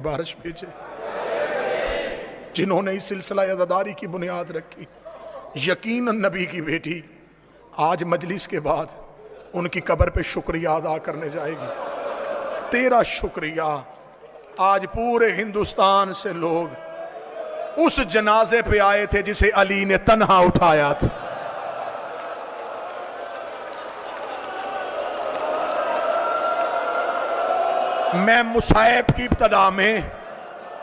बारिश भेजे जिन्होंने इस सिलसिला अज़ादारी की बुनियाद रखी। यकीनन नबी की बेटी आज मजलिस के बाद उनकी कब्र पे शुक्रिया अदा करने जाएगी। तेरा शुक्रिया। आज पूरे हिंदुस्तान से लोग उस जनाजे पे आए थे जिसे अली ने तन्हा उठाया था। मैं मुसाइब की इब्तदा में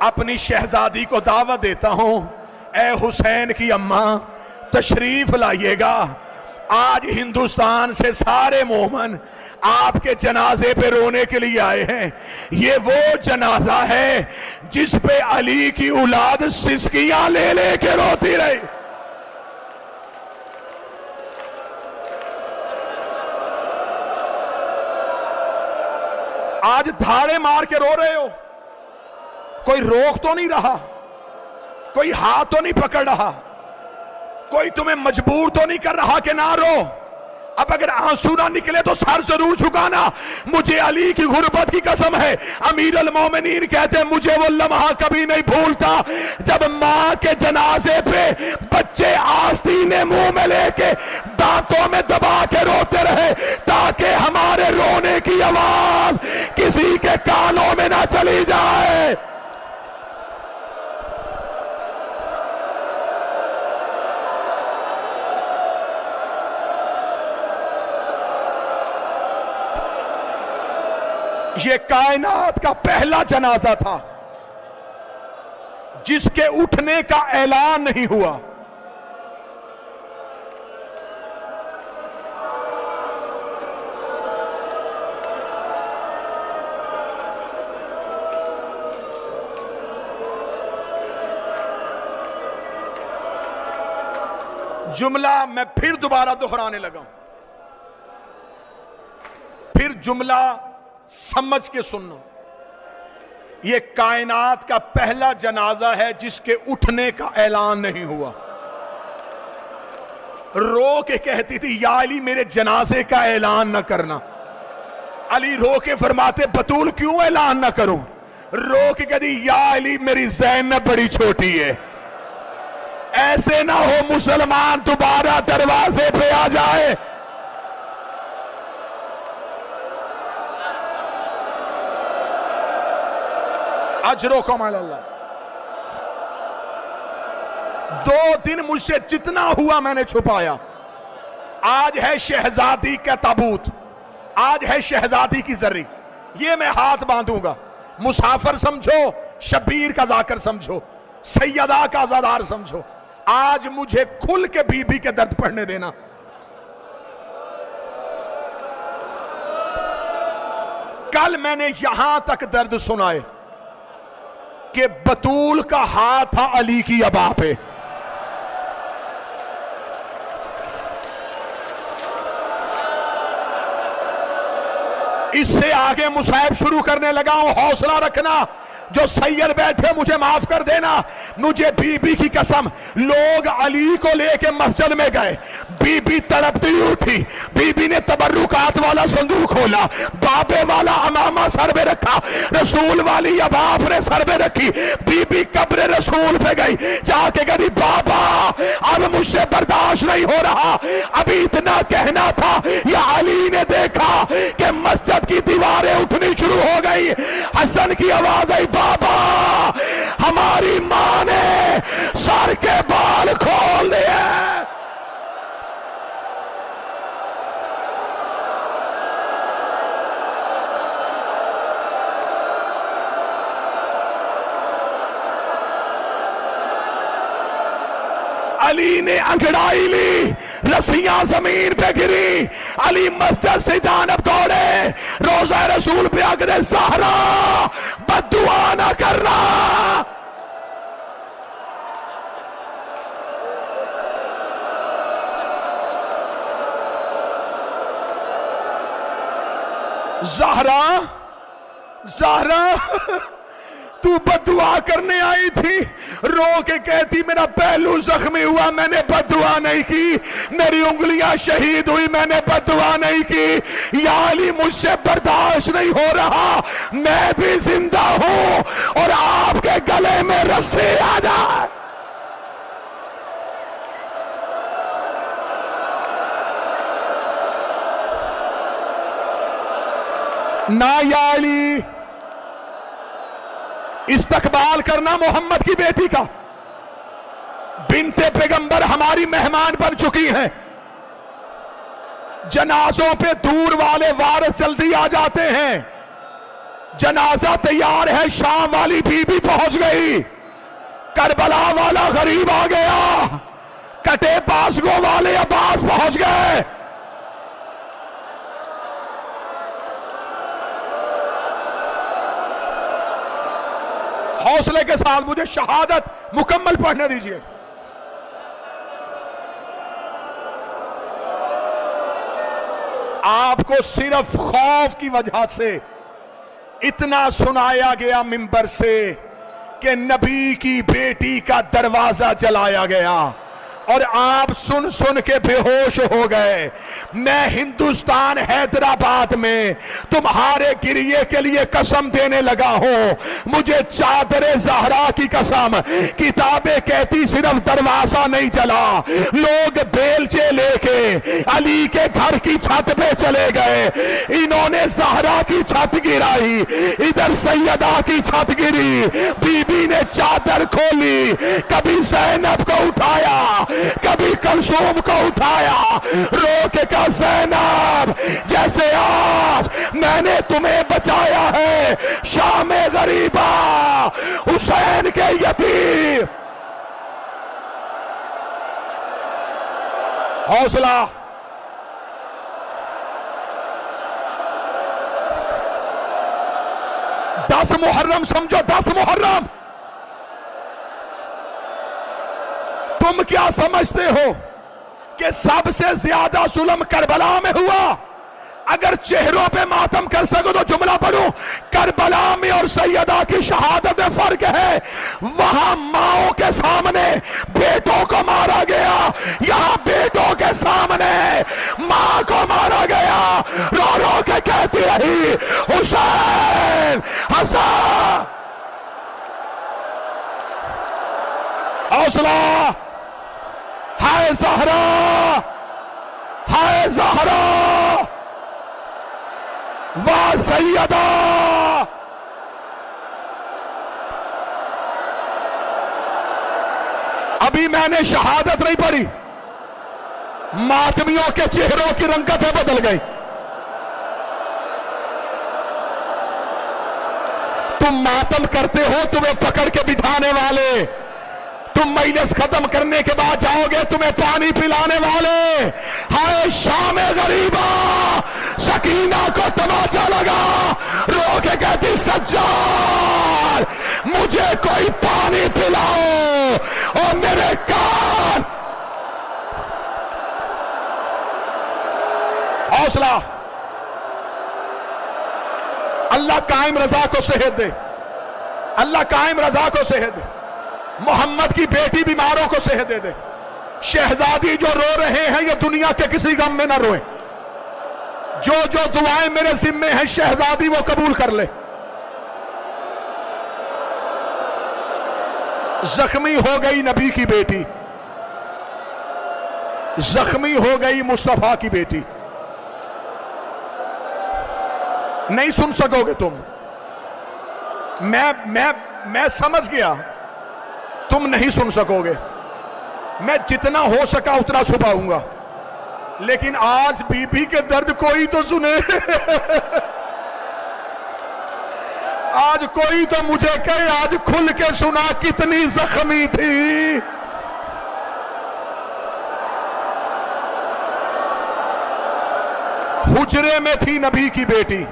अपनी शहजादी को दावत देता हूं, ए हुसैन की अम्मा तशरीफ लाइएगा। आज हिंदुस्तान से सारे मोमन आपके जनाजे पे रोने के लिए आए हैं। ये वो जनाजा है जिस पे अली की औलाद सिसकियां ले लेके रोती रही। आज धाड़े मार के रो रहे हो, कोई रोक तो नहीं रहा, कोई हाथ तो नहीं पकड़ रहा, कोई तुम्हें मजबूर तो नहीं कर रहा कि ना रो। अब अगर आंसू ना निकले तो सर जरूर झुकाना। मुझे अली की गुर्बत की कसम है, अमीर अल मोमिनीन कहते हैं मुझे वो लम्हा कभी नहीं भूलता जब मां के जनाजे पे बच्चे आस्तीने मुंह में लेके दांतों में दबा के रोते रहे ताकि हमारे रोने की आवाज किसी के कानों में ना चली जाए। ये कायनात का पहला जनाजा था जिसके उठने का ऐलान नहीं हुआ। जुमला मैं फिर दोबारा दोहराने लगा, फिर जुमला समझ के सुनना। यह कायनात का पहला जनाजा है जिसके उठने का ऐलान नहीं हुआ। रो के कहती थी या अली मेरे जनाजे का ऐलान ना करना। अली रो के फरमाते बतूल क्यों ऐलान ना करूं। रो के कहती या अली मेरी ज़ैनब बड़ी छोटी है, ऐसे ना हो मुसलमान दोबारा दरवाजे पे आ जाए। अजरो कमालल्लाह। 2 दिन मुझसे जितना हुआ मैंने छुपाया। आज है शहजादी का ताबूत, आज है शहजादी की जर्री, ये मैं हाथ बांधूंगा। मुसाफिर समझो, शबीर का जाकर समझो, सैयदा का आजादार समझो। आज मुझे खुल के बीबी के दर्द पढ़ने देना। कल मैंने यहां तक दर्द सुनाए कि बतूल का हाथ था अली की अबा पे। इससे आगे मुसाहिब शुरू करने लगा हूं, हौसला रखना। जो सैयद बैठे मुझे माफ कर देना। मुझे बीबी की कसम, लोग अली को लेके मस्जिद में गए, बीबी तड़पती उठी, बीबी ने तबर्रुकात वाला संदूक खोला, बाबे वाला अमामा सर में रखा, रसूल वाली अबाप ने सर में रखी। बीबी कब्र रसूल पे गई, जाके कही बाबा अब मुझसे बर्दाश्त नहीं हो रहा। अभी इतना कहना था या अली ने देखा कि मस्जिद की दीवारें उठनी शुरू हो गई। हसन की आवाज आई बाबा हमारी मां ने सर के बाल खोल दिए। अली ने अंगड़ाई ली, रस्सियां जमीन पे गिरी। अली मस्जिद से जानब दौड़े, रोजा रसूल पे आगे ज़हरा बद्दुआ ना करना। ज़हरा ज़हरा तू बददुआ करने आई थी, रो के कहती मेरा पहलू जख्मी हुआ, मैंने बददुआ नहीं की। मेरी उंगलियां शहीद हुई, मैंने बददुआ नहीं की। या अली मुझसे बर्दाश्त नहीं हो रहा, मैं भी जिंदा हूं और आपके गले में रस्सी आ जाए। ना या अली, इस्तकबाल करना मोहम्मद की बेटी का। बिनते पैगंबर हमारी मेहमान बन चुकी हैं। जनाजों पे दूर वाले वारिस जल्दी आ जाते हैं। जनाजा तैयार है, शाम वाली बीबी पहुंच गई, करबला वाला गरीब आ गया, कटे बासगो वाले अब्बास पहुंच गए। हौसले के साथ मुझे शहादत मुकम्मल पढ़ने दीजिए। आपको सिर्फ खौफ की वजह से इतना सुनाया गया मिंबर से कि नबी की बेटी का दरवाजा जलाया गया और आप सुन सुन के बेहोश हो गए। मैं हिंदुस्तान हैदराबाद में तुम्हारे गिरिए के लिए कसम देने लगा हूं। मुझे चादरे जहरा की कसम, किताबें कहती सिर्फ दरवाजा नहीं जला, लोग बेलचे लेके अली के घर की छत पे चले गए। इन्होंने जहरा की छत गिराई, इधर सैयदा की छत गिरी, बीबी ने चादर खोली, कभी ज़ैनब को उठाया, कभी कलसूम को उठाया, रो के कहा ज़ैनब जैसे आज मैंने तुम्हें बचाया है, शाम गरीबा हुसैन के यतीम। हौसला, दस मुहर्रम समझो, 10 मुहर्रम। तुम क्या समझते हो कि सबसे ज्यादा जुल्म करबला में हुआ? अगर चेहरों पे मातम कर सको तो जुमला पढ़ो, करबला में और सैयदा की शहादत में फर्क है। वहां माओं के सामने बेटों को मारा गया, यहां बेटों के सामने मां को मारा गया। रो रो के कहती रही हुसैन हसन। हौसला, हाय ज़हरा, हाय ज़हरा, वाह सैयदा। अभी मैंने शहादत नहीं पढ़ी, मातमियों के चेहरों की रंगतें बदल गई। तुम मातम करते हो, तुम्हें पकड़ के बिठाने वाले, तुम मजलिस खत्म करने के बाद जाओगे, तुम्हें पानी पिलाने वाले। हाय शाम गरीबा, सकीना को तमाचा लगा, रो के कहती सज्जाद मुझे कोई पानी पिलाओ। और मेरे कान, हौसला, अल्लाह कायम रजा को सेहत दे, अल्लाह कायम रजा को सेहत दे, मोहम्मद की बेटी बीमारों को सेहत दे दे। शहजादी जो रो रहे हैं ये दुनिया के किसी गम में ना रोए। जो जो दुआएं मेरे जिम्मे हैं शहजादी वो कबूल कर ले। जख्मी हो गई नबी की बेटी, जख्मी हो गई मुस्तफा की बेटी। नहीं सुन सकोगे तुम, मैं समझ गया तुम नहीं सुन सकोगे। मैं जितना हो सका उतना छुपाऊंगा, लेकिन आज बीबी के दर्द कोई तो सुने। आज कोई तो मुझे कहे, आज खुल के सुना कितनी जख्मी थी। हुजरे में थी नबी की बेटी।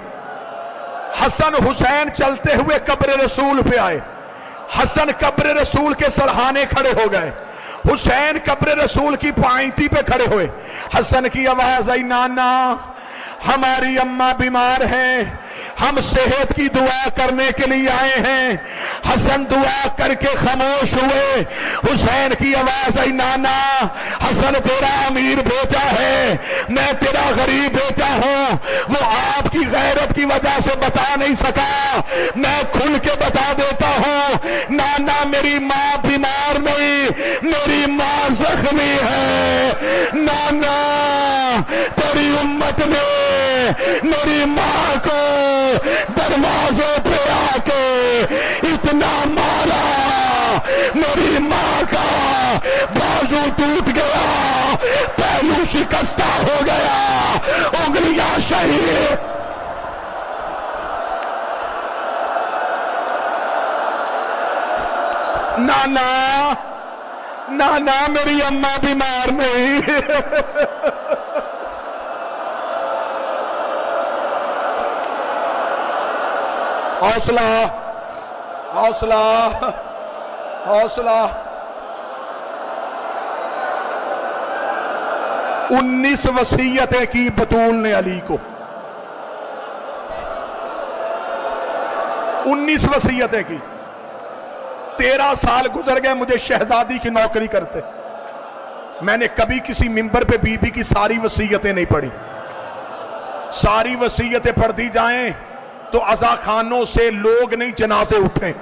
हसन हुसैन चलते हुए कब्र रसूल पे आए। हसन कब्र रसूल के सरहाने खड़े हो गए, हुसैन कब्र रसूल की पायती पे खड़े हुए। हसन की आवाज आई, नाना हमारी अम्मा बीमार है, हम सेहत की दुआ करने के लिए आए हैं। हसन दुआ करके खामोश हुए। हुसैन की आवाज आई, नाना हसन तेरा अमीर बेटा है, मैं तेरा गरीब बेटा हूं। वो आपकी गैरत की वजह से बता नहीं सका, मैं खुल के बता देता हूं। नाना मेरी मां बीमार नहीं, मेरी मां जख्मी है। नाना तेरी उम्मत ने मेरी मां को दरवाजे पे आके इतना मारा, मेरी मां का बाजू टूट गया, पहलू शिकस्ता हो गया, उंगलियां शहीद। नाना नाना मेरी अम्मा बीमार नहीं। हौसला हौसला हौसला। 19 वसीयतें की बतूल ने अली को, 19 वसीयतें की। 13 साल गुजर गए मुझे शहजादी की नौकरी करते, मैंने कभी किसी मिंबर पे बीबी की सारी वसीयतें नहीं पढ़ी। सारी वसीयतें पढ़ दी जाएं तो अज़ा खानों से लोग नहीं जनाजे उठे।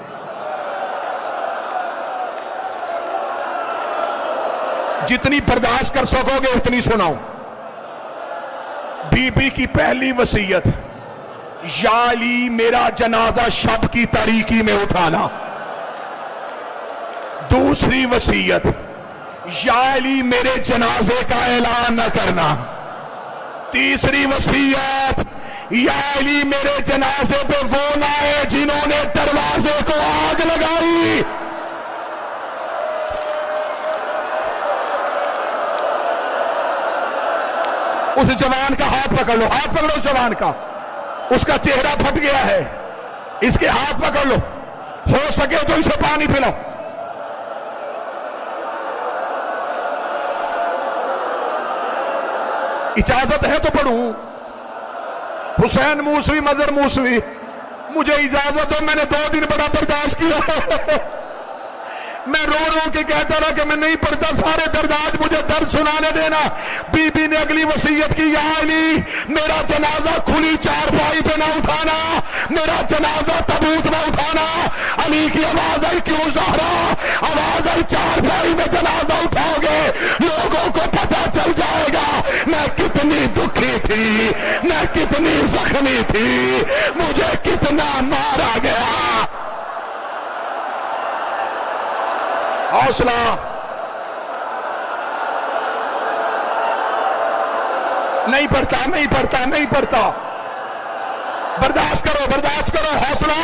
जितनी बर्दाश्त कर सकोगे उतनी सुनाओ। बीबी की पहली वसीयत, या अली मेरा जनाजा शब की तारीकी में उठाना। दूसरी वसीयत, या अली मेरे जनाजे का ऐलान न करना। तीसरी वसीयत, या अली मेरे जनाजे पे वो ना आए जिन्होंने दरवाजे को आग लगाई। उस जवान का हाथ पकड़ लो, हाथ पकड़ो जवान का, उसका चेहरा फट गया है, इसके हाथ पकड़ लो, हो सके तो इसे पानी पिलाओ। इजाजत है तो पढ़ूं। हुसैन मूसवी मजर मूसवी, मुझे इजाजत हो, मैंने 2 दिन बड़ा बर्दाश्त किया। मैं रो रो के कहता रहा कि मैं नहीं पढ़ता, सारे दर्दात मुझे दर्द सुनाने देना। बीबी ने अगली वसीयत की, या अली मेरा जनाजा खुली चारपाई पे ना उठाना, मेरा जनाजा तबूत में उठाना। अली की आवाज आई, क्यों ज़हरा? आवाज आई, चारपाई में जनाजा उठाओगे लोगों को पता चल जाएगा मैं कितनी दुखी थी, मैं कितनी जख्मी थी, मुझे कितना मारा गया। हौसला। नहीं पढ़ता, नहीं पढ़ता, नहीं पढ़ता, बर्दाश्त करो, बर्दाश्त करो। हौसला।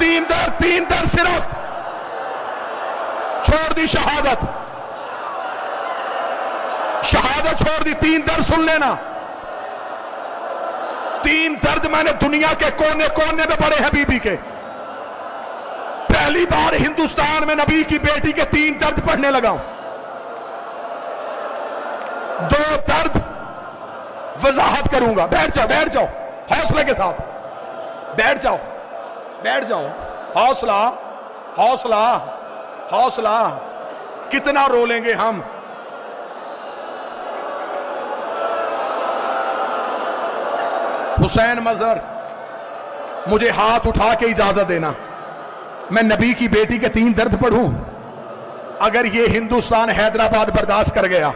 3 दर सिर्फ, छोड़ दी शहादत, शहादत छोड़ दी। 3 दर्द सुन लेना। 3 दर्द मैंने दुनिया के कोने कोने में पड़े हैं बीबी के। पहली बार हिंदुस्तान में नबी की बेटी के 3 दर्द पढ़ने लगा हूं। 2 दर्द वजाहत करूंगा। बैठ जाओ, बैठ जाओ, हौसले के साथ बैठ जाओ, बैठ जाओ। हौसला, हौसला, हौसला। कितना रो लेंगे हम। हुसैन मजर, मुझे हाथ उठा के इजाजत देना, मैं नबी की बेटी के 3 दर्द पढ़ूं। अगर ये हिंदुस्तान हैदराबाद बर्दाश्त कर गया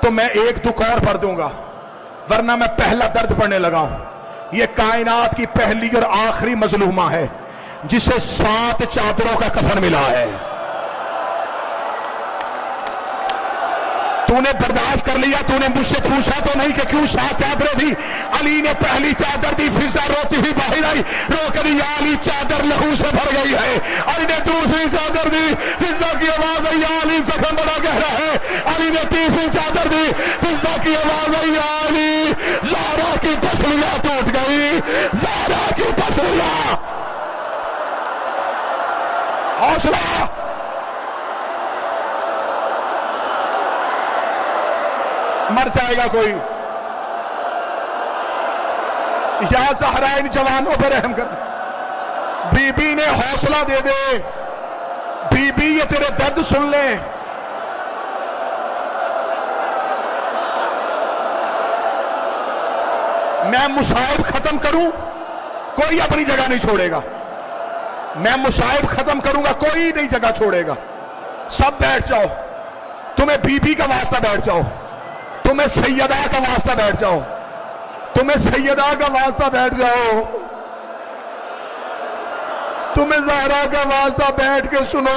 तो मैं 1 दुख और पढ़ दूंगा, वरना मैं पहला दर्द पढ़ने लगा हूं। ये कायनात की पहली और आखिरी मजलूमा है जिसे 7 चादरों का कफन मिला है। तूने बर्दाश्त कर लिया, तूने मुझसे पूछा तो नहीं कि क्यों 7 चादरें दी। अली ने पहली चादर दी, फिजा रोती हुई बाहर आई, रोक दी, या अली चादर लहू से भर गई है। अली ने दूसरी चादर दी, फिजा की आवाज आई, या अली जख्म बड़ा गहरा है। अली ने तीसरी चादर दी, फिजा की आवाज आई, या अली ज़हरा की पसलियां टूट गई, ज़हरा की पसलियां। हौसला। मर जाएगा कोई, या ज़हरा इन जवानों पर रहम कर। बीबी ने हौसला दे दे, बीबी ये तेरे दर्द सुन ले। मैं मुसाइब खत्म करूं, कोई अपनी जगह नहीं छोड़ेगा। मैं मुसाइब खत्म करूंगा, कोई नहीं जगह छोड़ेगा। सब बैठ जाओ, तुम्हें बीबी का वास्ता बैठ जाओ, तुम्हें सैयदा का वास्ता बैठ जाओ, तुम्हें सैयदा का वास्ता बैठ जाओ, तुम्हें ज़हरा का वास्ता बैठ के सुनो।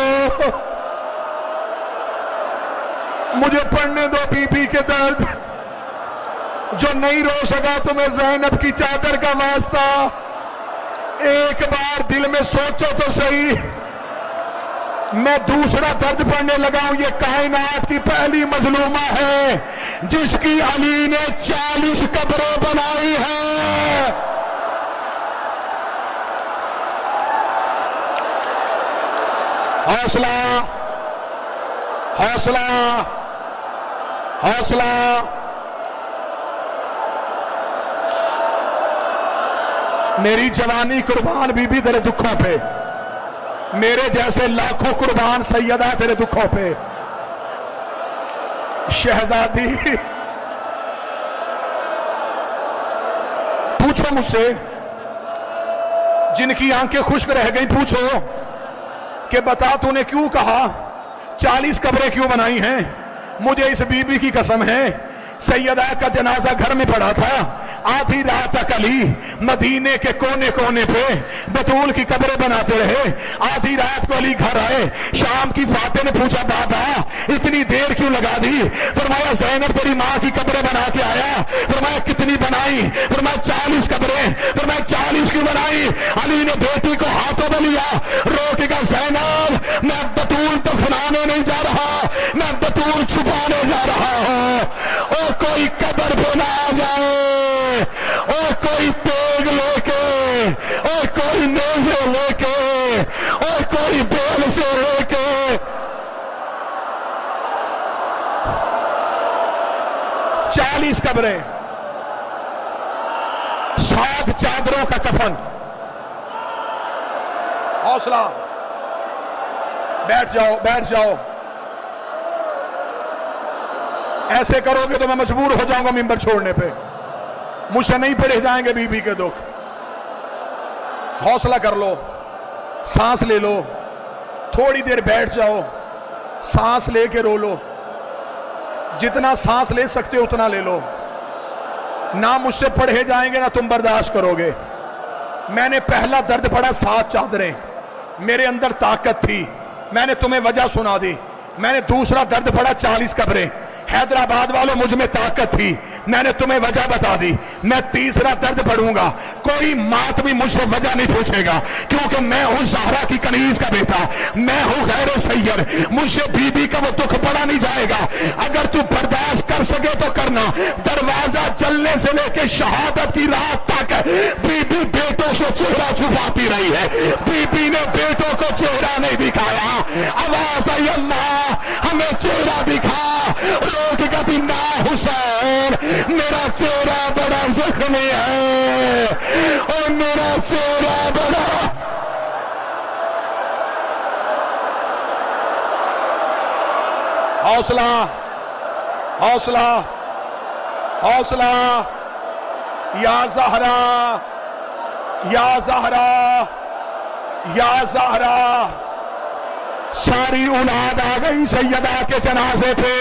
मुझे पढ़ने दो बीबी के दर्द, जो नहीं रो सका तुम्हें ज़ैनब की चादर का वास्ता। एक बार दिल में सोचो तो सही, मैं दूसरा दर्द पढ़ने लगा हूं। ये कायनात की पहली मजलूमा है जिसकी अली ने 40 कब्रें बनाई है। हौसला, हौसला, हौसला। मेरी जवानी कुर्बान बीबी तेरे दुखों पे, मेरे जैसे लाखों कुर्बान सैयदा तेरे दुखों पे। शहजादी, पूछो मुझसे, जिनकी आंखें खुश्क रह गई, पूछो कि बता तूने क्यों कहा 40 कब्रें क्यों बनाई हैं। मुझे इस बीबी की कसम है, सैयदा का जनाजा घर में पड़ा था, आधी रात तक अली मदीने के कोने कोने पे बतूल की कब्रें बनाते रहे। आधी रात को अली घर आए, शाम की फाते ने पूछा बाबा इतनी देर क्यों लगा दी। फरमाया ज़ैनब तेरी माँ की कब्रें बना के आया। फरमाया कितनी बनाई। फरमाया 40 कब्रें। फरमाया 40 क्यों बनाई। अली ने बेटी को हाथों में लिया, रोकेगा ज़ैनब मैं बतूल दफनाने नहीं जा रहा, मैं बतूल छुपाने जा रहा हूं। ओ कोई कब्र पे ना आ जाए, ओ कोई तेग लेके, ओ कोई नेज़े लेके, ओ कोई बेल से लेके। 40 कब्रें, 7 चादरों का कफन। हौसला, बैठ जाओ, बैठ जाओ। ऐसे करोगे तो मैं मजबूर हो जाऊंगा मिंबर छोड़ने पे, मुझसे नहीं पढ़े जाएंगे बीबी के दुख। हौसला कर लो, सांस ले लो, थोड़ी देर बैठ जाओ, सांस लेके रो लो, जितना सांस ले सकते हो उतना ले लो। ना मुझसे पढ़े जाएंगे ना तुम बर्दाश्त करोगे। मैंने पहला दर्द पढ़ा 7 चादरें, मेरे अंदर ताकत थी, मैंने तुम्हें वजह सुना दी। मैंने दूसरा दर्द पढ़ा 40 कब्रें, हैदराबाद वालों मुझ में ताकत थी, मैंने तुम्हें वजह बता दी। मैं तीसरा दर्द पढ़ूंगा, कोई मात भी मुझसे वजह नहीं पूछेगा, क्योंकि मैं हूं ज़हरा की कनीज का बेटा, मैं हूं गैर सैयद, मुझसे बीबी का वो दुख पड़ा नहीं जाएगा। अगर तू बर्दाश्त कर सके तो करना। दरवाजा चलने से लेके शहादत की रात तक बीबी बेटों से चेहरा छुपाती रही है, बीबी ने बेटों को चेहरा नहीं दिखाया। आवाज आई अल्लाह हमें चेहरा दिखा, रोक गति ना हुसैन मेरा चेहरा बड़ा जख्मी है, और मेरा चेहरा बड़ा। हौसला, हौसला, हौसला। या ज़हरा, या ज़हरा, या ज़हरा। सारी औलाद आ गई सैयदा के जनाजे पे,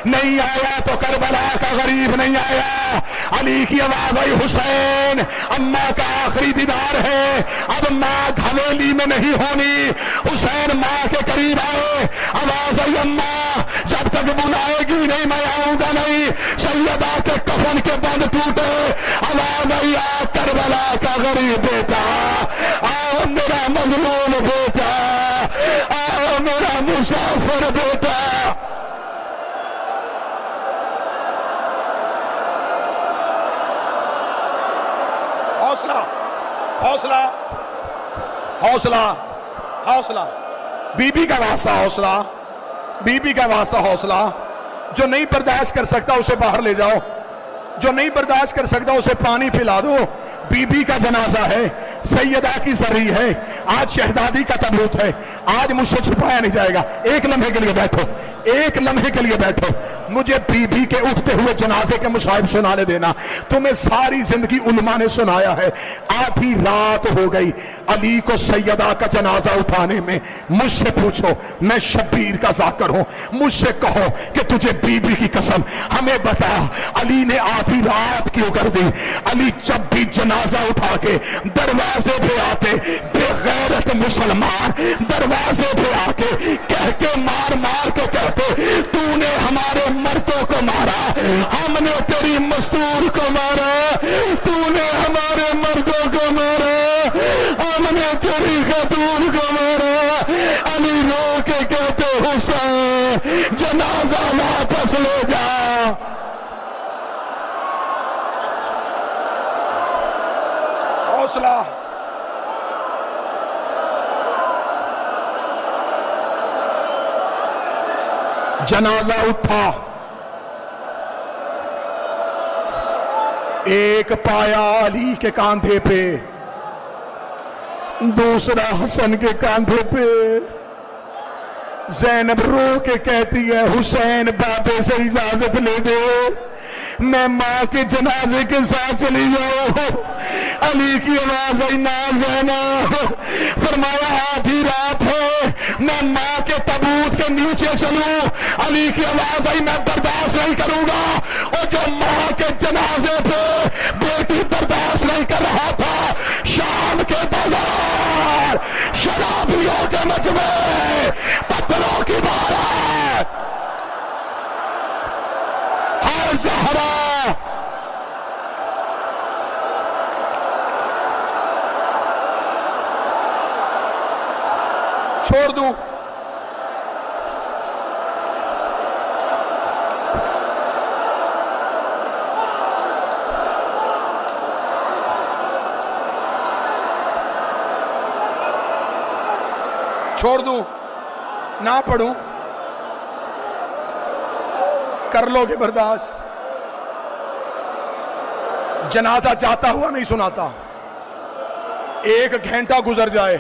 नहीं आया तो करबला का गरीब नहीं आया। अली की आवाज आई हुसैन अम्मा का आखिरी दीदार है, अब माँ हवेली में नहीं होनी। हुसैन माँ के करीब आए, आवाज आई अम्मा जब तक बुलाएगी नहीं मैं आऊंगा नहीं। सैयदा के कफन के बंद टूटे, आवाज आई आ करबला का गरीब बेटा, आओ मेरा मजलूम बेटा, आओ मेरा मुसाफिर बेटा। हौसला, हौसला, हौसला, हौसला। बीबी का वास्ता हौसला, बीबी का वास्ता हौसला। जो नहीं बर्दाश्त कर सकता उसे बाहर ले जाओ, जो नहीं बर्दाश्त कर सकता उसे पानी पिला दो, बीबी का जनाजा है, सैयदा की जरी है, आज शहजादी का तबूत है, आज मुझसे छुपाया नहीं जाएगा। एक लम्हे के लिए बैठो, एक लम्हे के लिए बैठो, मुझे बीबी के उठते हुए जनाजे के मुसाहिब सुनाने देना। तुम्हें सारी जिंदगी उलमा ने सुनाया है, आधी रात हो गई अली को सैयदा का जनाजा उठाने में। मुझसे पूछो, मैं शब्बीर का जाकर हूं, मुझसे कहो कि तुझे बीबी की कसम हमें बता, अली ने आधी रात क्यों कर दी? अली जब भी जनाजा उठा के दरवाजे पे आते, बेगैरत मुसलमान दरवाजे पे आके कह के मार मार के कहते, तूने हमारे मर्दों को मारा, हमने तेरी मजदूर को मारा, तूने हमारे मर्दों को मारा, हमने तेरी खतून को मारा। अली रो के कहते, हुसैन जनाजा वापस ले जा। हौसला, जनाजा उठा, एक पाया अली के कांधे पे, दूसरा हसन के कांधे पे। ज़ैनब रो के कहती है, हुसैन बाबे से इजाजत ले दे, मैं माँ के जनाजे के साथ चली जाऊं। अली की आवाज आई, ना ज़ैनब, फरमाया आधी रात है, मैं माँ के तबूत के नीचे चलूं। अली की आवाज आई, मैं बर्दाश्त नहीं करूंगा। और जो माँ के जनाजे पे बेटी बर्दाश्त नहीं कर रहा था, शाम के बाजार शराबियों के मजमे, पत्थरों की बारात, हर ज़हरा छोड़ दूं, छोड़ दूं, ना पढ़ूं, कर लोगे बर्दाश्त? जनाजा जाता हुआ नहीं सुनाता, एक घंटा गुजर जाए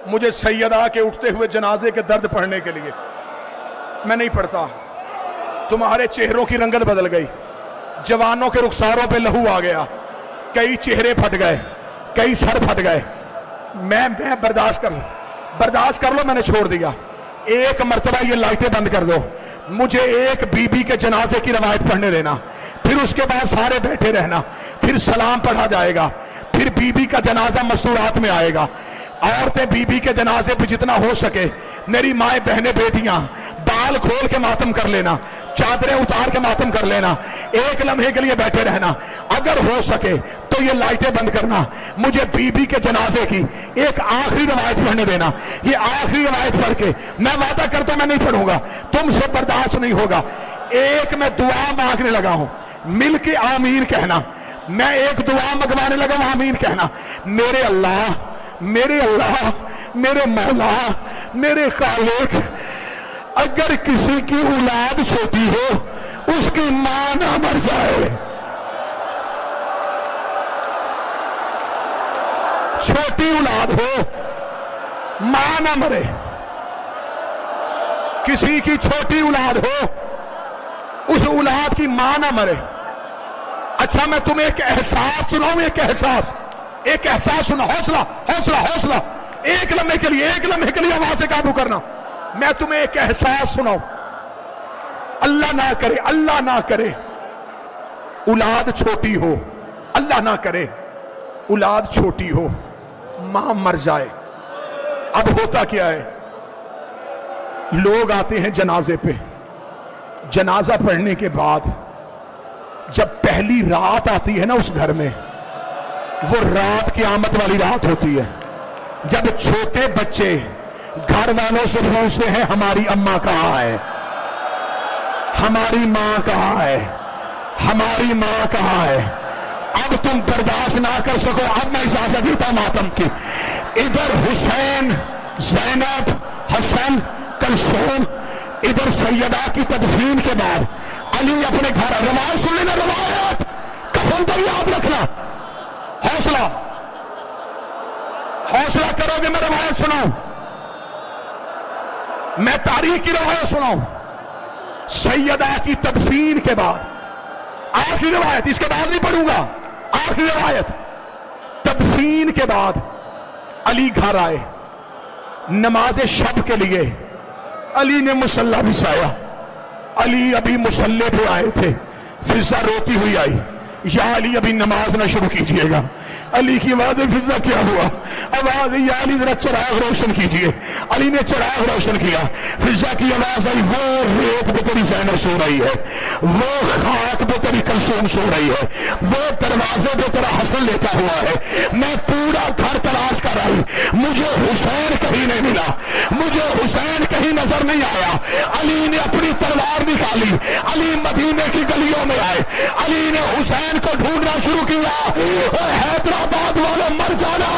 मुझे सैयदा के उठते हुए जनाजे के दर्द पढ़ने के लिए, मैं नहीं पढ़ता। तुम्हारे चेहरों की रंगत बदल गई, जवानों के रुखसारों पे लहू आ गया, कई चेहरे फट गए, कई सर फट गए। मैं बर्दाश्त कर लो, मैंने छोड़ दिया। एक मर्तबा ये लाइटें बंद कर दो, मुझे एक बीबी के जनाजे की रवायत पढ़ने देना, फिर उसके बाद सारे बैठे रहना, फिर सलाम पढ़ा जाएगा, फिर बीबी का जनाजा मस्तूरात में आएगा। औरतें बीबी के जनाजे पे जितना हो सके, मेरी माए बहनें बेटियां, बाल खोल के मातम कर लेना, चादरें उतार के मातम कर लेना, एक लम्हे के लिए बैठे रहना। अगर हो सके तो ये लाइटें बंद करना, मुझे बीबी के जनाजे की एक आखिरी रवायत पढ़ने देना। ये आखिरी रवायत पढ़ के मैं वादा करता हूं मैं नहीं पढ़ूंगा, तुमसे बर्दाश्त नहीं होगा। एक मैं दुआ मांगने लगा हूं, मिल के आमीन कहना। मैं एक दुआ मंगवाने लगा हूं, आमीन कहना। मेरे अल्लाह, मेरे अल्लाह, मेरे मौला, मेरे खालिक, अगर किसी की औलाद छोटी हो, उसकी मां ना मर जाए। छोटी औलाद हो, मां ना मरे। किसी की छोटी औलाद हो, उस औलाद की मां ना मरे। अच्छा, मैं तुम्हें एक एहसास सुनाऊं, एक एहसास सुना। हौसला, हौसला, हौसला, एक लम्हे के लिए आवाज से काबू करना। मैं तुम्हें एक एहसास सुनाऊं, अल्लाह ना करे, अल्लाह ना करे औलाद छोटी हो, अल्लाह ना करे औलाद छोटी हो, मां मर जाए। अब होता क्या है, लोग आते हैं जनाजे पे, जनाजा पढ़ने के बाद जब पहली रात आती है ना उस घर में, वो रात क़यामत वाली रात होती है। जब छोटे बच्चे घर वालों से पूछते हैं, हमारी अम्मा कहाँ है, हमारी माँ कहाँ है, हमारी माँ कहाँ है। अब तुम बर्दाश्त ना कर सको, अब मैं इजाजत देता मातम की। इधर हुसैन, ज़ैनब, हसन, कलसूम, इधर सैयदा की तदफीन के बाद अली अपने घर, रवायत सुन लेना, रवायत कसम तो याद रखना, हौसला, हौसला करोगे मैं रवायत सुनाऊं, मैं तारीख की रवायत सुनाऊं। सैयदा की तदफीन के बाद, आखिरी रवायत, इसके बाद नहीं पढ़ूंगा, आखिरी रवायत, तदफीन के बाद अली घर आए नमाज शब के लिए। अली ने मुसल्ला बिछाया, अली अभी मुसल्ले पे आए थे, फिजा रोती हुई आई, या अली अभी नमाज ना शुरू कीजिएगा। अली की आवाज में फिजा क्या हुआ, आवाज या अली जरा चिराग रोशन कीजिए। अली ने चिराग रोशन किया, फिजा की आवाज आई, वो रेत पे तेरी ज़ैनब सो रही है, वो खाक पे तेरी कलसूम सो रही है, वो दरवाजे पे तेरा हसन लेटा हुआ है। मैं पूरा घर तलाश कर आई, मुझे हुसैन कहीं नहीं मिला, मुझे हुसैन कहीं नजर नहीं आया। अली ने अपनी तलवार निकाली, अली मदीने की गलियों में आए, अली ने हुसैन को ढूंढना शुरू किया। हैदराबाद वाले मर जाना,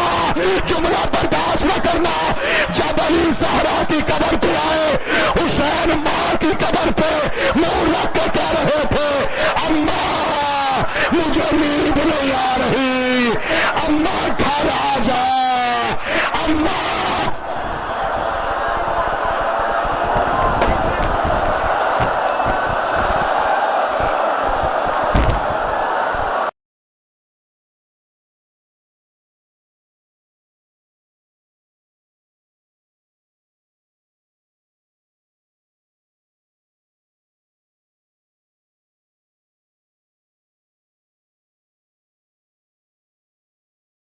जुमला बर्दाश्त